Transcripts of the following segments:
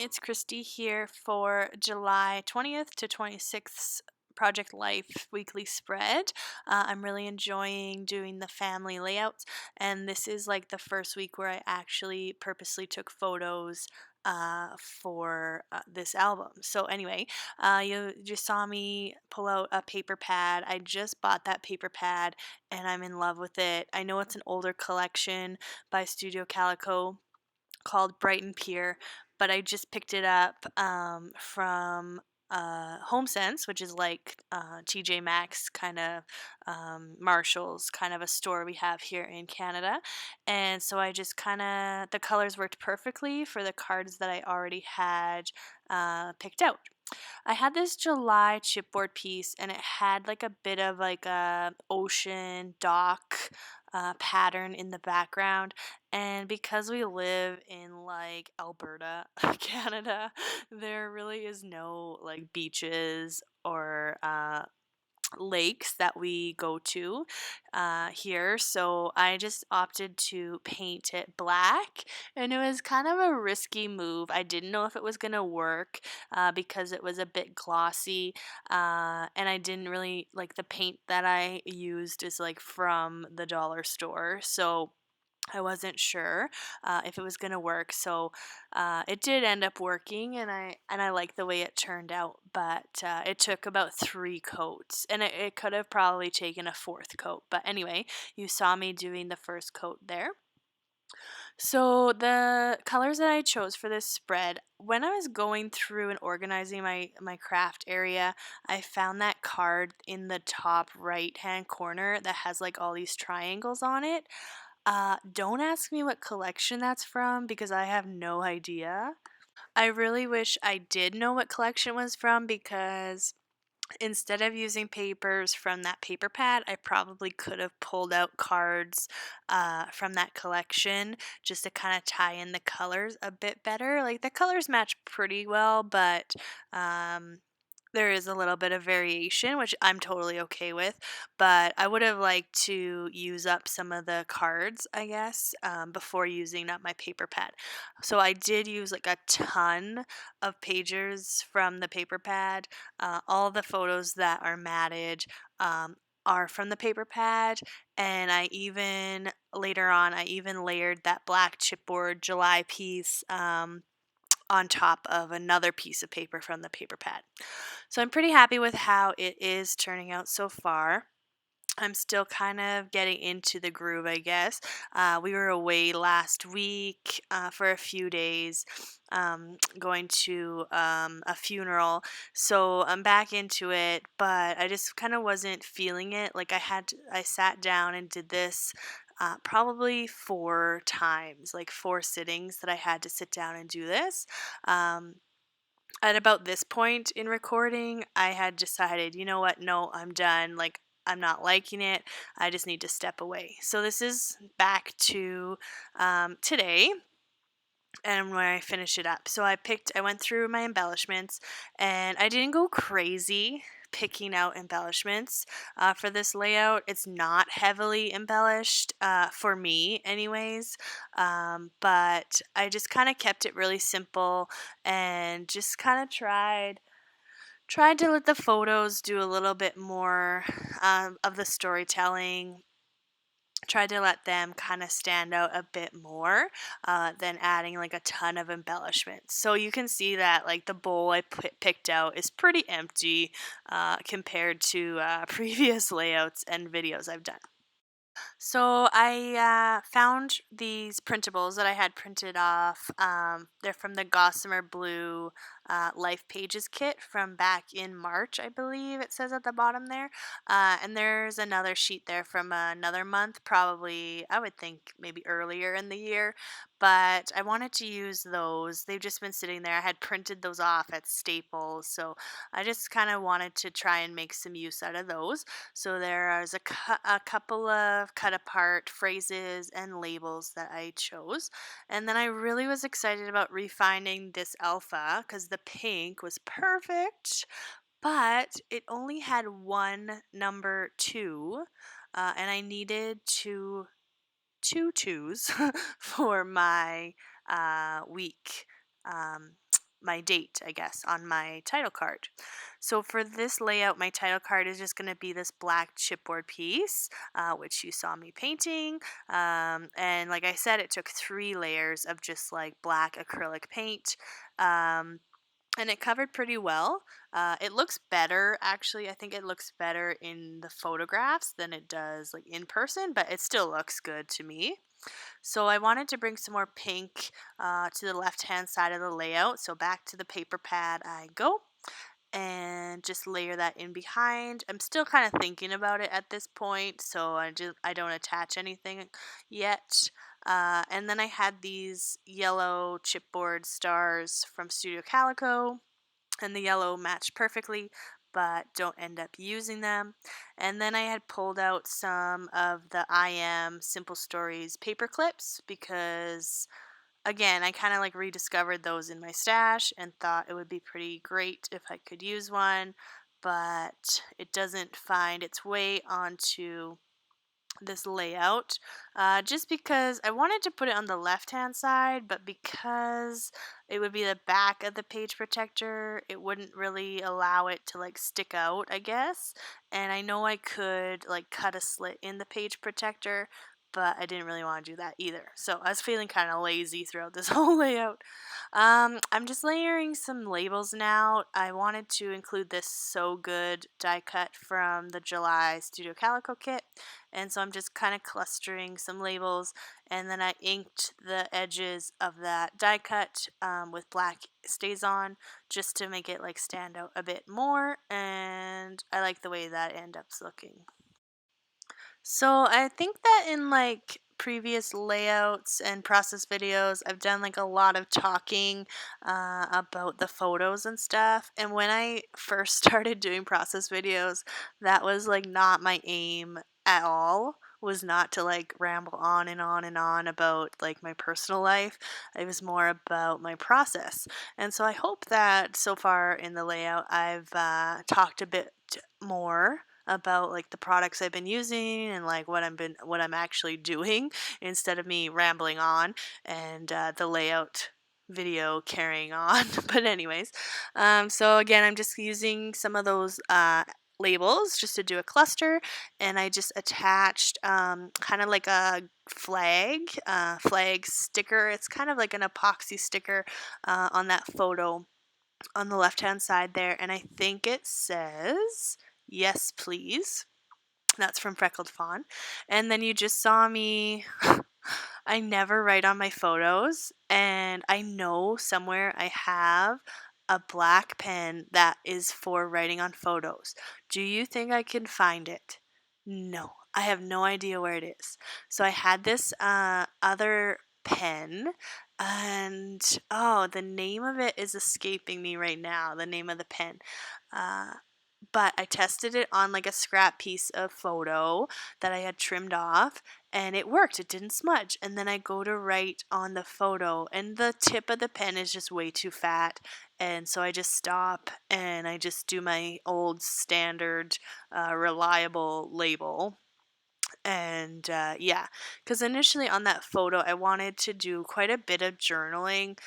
it's Christy here for July 20th to 26th Project Life weekly spread. I'm really enjoying doing the family layouts, and this is like the first week where I actually purposely took photos for this album. So anyway, you just saw me pull out a paper pad. I just bought that paper pad and I'm in love with it. I know it's an older collection by Studio Calico called Brighton Pier, but I just picked it up from HomeSense, which is like TJ Maxx, kind of Marshalls, kind of a store we have here in Canada. And so I just kind of, the colors worked perfectly for the cards that I already had picked out. I had this July chipboard piece and it had like a bit of like a ocean dock pattern in the background. And because we live in like Alberta, Canada, there really is no like beaches or lakes that we go to here. So I just opted to paint it black, and it was kind of a risky move. I didn't know if it was going to work because it was a bit glossy, and I didn't really like the paint that I used is like from the dollar store. So I wasn't sure if it was gonna work, so it did end up working, and I like the way it turned out. But it took about 3 coats, and it could have probably taken a fourth coat. But anyway, you saw me doing the first coat there. So the colors that I chose for this spread, when I was going through and organizing my craft area, I found that card in the top right hand corner that has like all these triangles on it. Don't ask me what collection that's from because I have no idea. I really wish I did know what collection was from because instead of using papers from that paper pad, I probably could have pulled out cards from that collection just to kind of tie in the colors a bit better. Like the colors match pretty well, but um, there is a little bit of variation, which I'm totally okay with, but I would have liked to use up some of the cards, I guess, before using up my paper pad. So I did use like a ton of pages from the paper pad. All the photos that are matted are from the paper pad, and I even later on I even layered that black chipboard July piece on top of another piece of paper from the paper pad. So I'm pretty happy with how it is turning out so far. I'm still kind of getting into the groove, I guess. We were away last week for a few days, going to a funeral. So I'm back into it, but I just kind of wasn't feeling it. Like I sat down and did this probably 4 times, like 4 sittings that I had to sit down and do this. Um, at about this point in recording, I had decided, you know what? No, I'm done. Like, I'm not liking it. I just need to step away. So, this is back to today and where I finish it up. So I went through my embellishments and I didn't go crazy picking out embellishments for this layout. It's not heavily embellished for me anyways, but I just kind of kept it really simple and just kind of tried to let the photos do a little bit more of the storytelling, tried to let them kind of stand out a bit more than adding like a ton of embellishments. So you can see that like the bowl I picked out is pretty empty compared to previous layouts and videos I've done. So I found these printables that I had printed off. They're from the Gossamer Blue Life Pages kit from back in March, I believe it says at the bottom there. And there's another sheet there from another month, probably, I would think maybe earlier in the year. But I wanted to use those. They've just been sitting there. I had printed those off at Staples, so I just kind of wanted to try and make some use out of those. So there's a couple of cut apart phrases and labels that I chose. And then I really was excited about refining this alpha because the pink was perfect, but it only had one number 2, and I needed two twos for my week. Um, my date, I guess, on my title card. So for this layout, my title card is just going to be this black chipboard piece, which you saw me painting. And like I said, it took 3 layers of just like black acrylic paint. And it covered pretty well. It looks better, actually. I think it looks better in the photographs than it does like in person, but it still looks good to me. So I wanted to bring some more pink to the left-hand side of the layout. So back to the paper pad I go and just layer that in behind. I'm still kind of thinking about it at this point, so I don't attach anything yet. And then I had these yellow chipboard stars from Studio Calico, and the yellow matched perfectly, but don't end up using them. And then I had pulled out some of the I Am Simple Stories paper clips because again, I kind of like rediscovered those in my stash and thought it would be pretty great if I could use one, but it doesn't find its way onto this layout just because I wanted to put it on the left hand side, but because it would be the back of the page protector, it wouldn't really allow it to like stick out, I guess. And I know I could like cut a slit in the page protector, but I didn't really want to do that either. So I was feeling kind of lazy throughout this whole layout. I'm just layering some labels now. I wanted to include this So Good die cut from the July Studio Calico kit, and so I'm just kind of clustering some labels, and then I inked the edges of that die cut with black stays on just to make it like stand out a bit more, and I like the way that ends up looking. So I think that in like previous layouts and process videos, I've done like a lot of talking about the photos and stuff. And when I first started doing process videos, that was like not my aim at all. Was not to like ramble on and on and on about like my personal life. It was more about my process. And so I hope that so far in the layout, I've talked a bit more about like the products I've been using and like what I'm actually doing instead of me rambling on and the layout video carrying on. But anyways, so again, I'm just using some of those labels just to do a cluster, and I just attached kind of like a flag sticker. It's kind of like an epoxy sticker on that photo on the left hand side there, and I think it says yes please. That's from Freckled Fawn. And then you just saw me I never write on my photos, and I know somewhere I have a black pen that is for writing on photos. Do you think I can find it? No, I have no idea where it is. So I had this other pen, and oh, the name of it is escaping me right now, the name of the pen. Uh, but I tested it on like a scrap piece of photo that I had trimmed off, and it worked. It didn't smudge. And then I go to write on the photo, and the tip of the pen is just way too fat. And so I just stop and I just do my old standard reliable label. And yeah, because initially on that photo, I wanted to do quite a bit of journaling.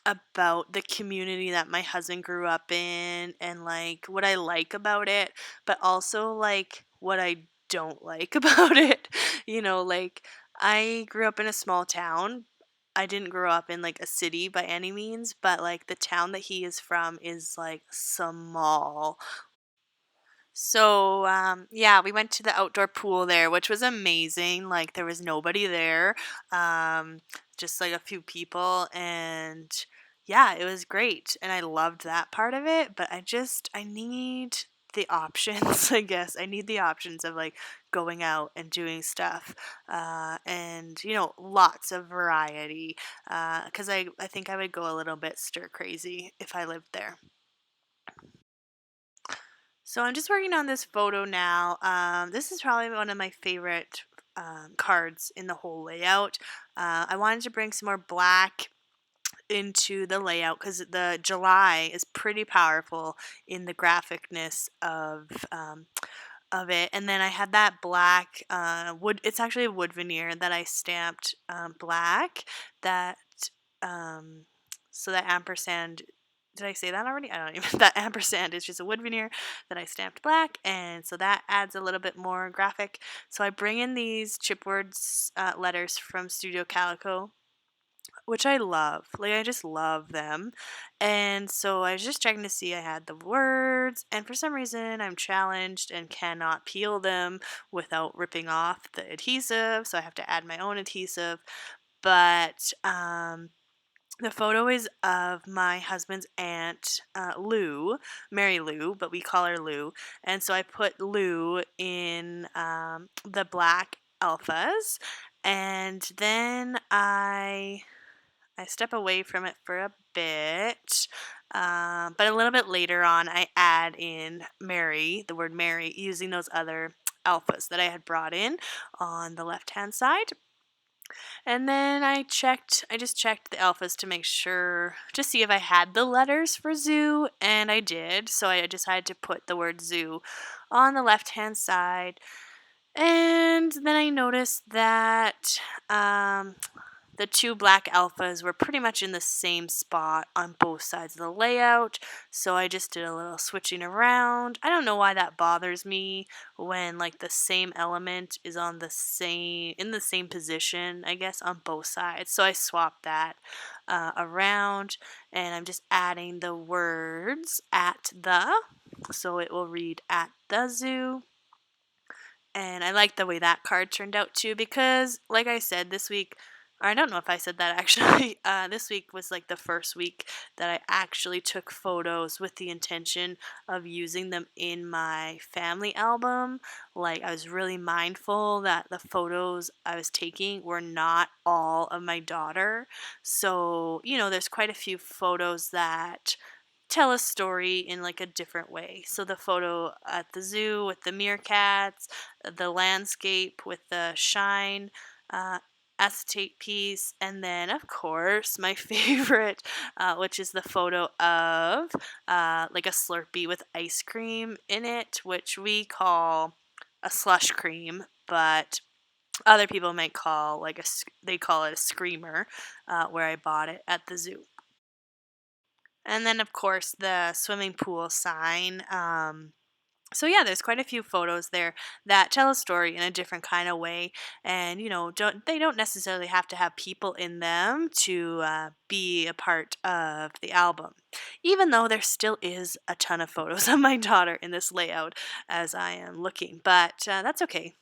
About the community that my husband grew up in and like what I like about it, but also like what I don't like about it. Like I grew up in a small town. I didn't grow up in like a city by any means, but like the town that he is from is like small. So, yeah, we went to the outdoor pool there, which was amazing. Like, there was nobody there, um, just like a few people, and yeah, it was great. And I loved that part of it, but I need the options, I guess. I need the options of like going out and doing stuff, and lots of variety, because I think I would go a little bit stir crazy if I lived there. So I'm just working on this photo now. This is probably one of my favorite cards in the whole layout. I wanted to bring some more black into the layout because the July is pretty powerful in the graphicness of it. And then I had that black wood. It's actually a wood veneer that I stamped black that um, So that ampersand, did I say that already? I don't even. That ampersand is just a wood veneer that I stamped black, and so that adds a little bit more graphic. So I bring in these chipboard letters from Studio Calico, which I love. Like, I just love them. And so I was just checking to see I had the words, and for some reason I'm challenged and cannot peel them without ripping off the adhesive, so I have to add my own adhesive. But the photo is of my husband's aunt, Lou, Mary Lou, but we call her Lou. And so I put Lou in the black alphas, and then I step away from it for a bit. But a little bit later on, I add in Mary, the word Mary, using those other alphas that I had brought in on the left hand side. And then I just checked the alphas to make sure, to see if I had the letters for zoo, and I did. So I decided to put the word zoo on the left hand side. And then I noticed that the two black alphas were pretty much in the same spot on both sides of the layout, so I just did a little switching around. I don't know why that bothers me when like the same element is on the same in the same position, I guess, on both sides. So I swapped that around, and I'm just adding the words at the, so it will read at the zoo. And I like the way that card turned out too, because, like I said, this week, or I don't know if I said that actually, this week was like the first week that I actually took photos with the intention of using them in my family album. Like, I was really mindful that the photos I was taking were not all of my daughter. So, there's quite a few photos that tell a story in like a different way. So the photo at the zoo with the meerkats, the landscape with the shine uh, acetate piece, and then of course my favorite, which is the photo of like a Slurpee with ice cream in it, which we call a slush cream, but other people might call like they call it a screamer, where I bought it at the zoo. And then, of course, the swimming pool sign. So yeah, there's quite a few photos there that tell a story in a different kind of way, and don't necessarily have to have people in them to be a part of the album. Even though there still is a ton of photos of my daughter in this layout as I am looking, but that's okay.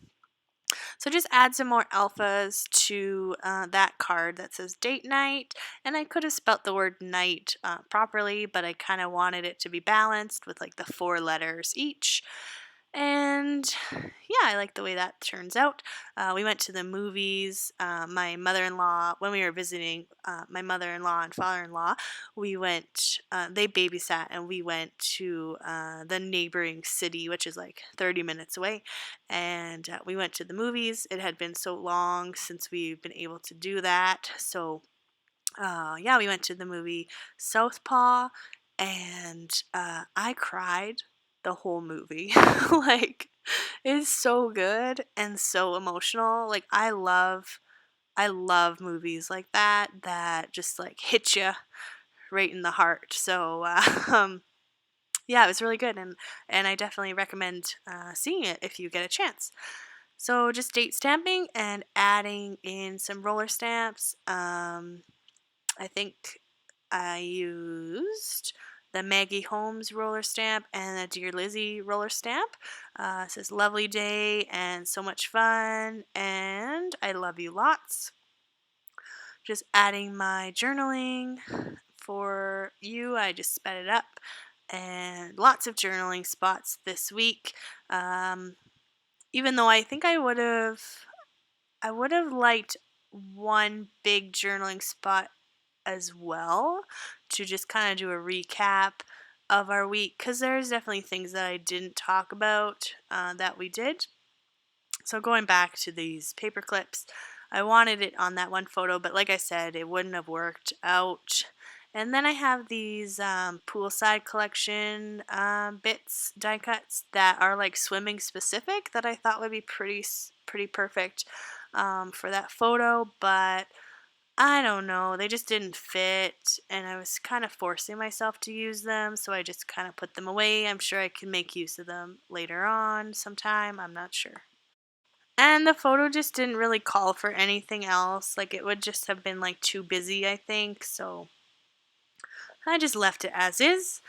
So just add some more alphas to that card that says date night. And I could have spelt the word night properly, but I kind of wanted it to be balanced with like the 4 letters each. And yeah, I like the way that turns out. We went to the movies. My mother-in-law, when we were visiting my mother-in-law and father-in-law, we went, they babysat, and we went to the neighboring city, which is like 30 minutes away. And we went to the movies. It had been so long since we've been able to do that. So yeah, we went to the movie Southpaw, and I cried the whole movie. Like, it's so good and so emotional. Like, I love movies like that just like hit you right in the heart. So yeah, it was really good, and I definitely recommend seeing it if you get a chance. So just date stamping and adding in some roller stamps. I think I used the Maggie Holmes roller stamp and the Dear Lizzie roller stamp. It says lovely day and so much fun, and I love you lots. Just adding my journaling for you. I just sped it up, and lots of journaling spots this week. Um, Even though I think I would have liked one big journaling spot as well, to just kind of do a recap of our week, because there's definitely things that I didn't talk about that we did. So going back to these paper clips, I wanted it on that one photo, but like I said, it wouldn't have worked out. And then I have these poolside collection bits, die cuts that are like swimming specific, that I thought would be pretty perfect for that photo, but I don't know, they just didn't fit, and I was kind of forcing myself to use them, so I just kind of put them away. I'm sure I can make use of them later on sometime, I'm not sure. And the photo just didn't really call for anything else, like it would just have been like too busy, I think, so I just left it as is.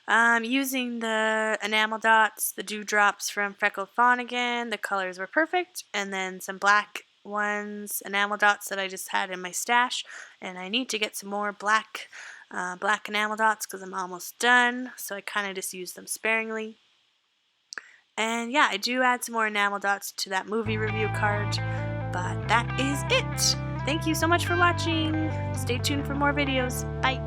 Using the enamel dots, the dewdrops from Freckled Fawn again. The colors were perfect. And then some black ones, enamel dots that I just had in my stash. And I need to get some more black enamel dots because I'm almost done. So I kind of just used them sparingly. And yeah, I do add some more enamel dots to that movie review card. But that is it. Thank you so much for watching. Stay tuned for more videos. Bye.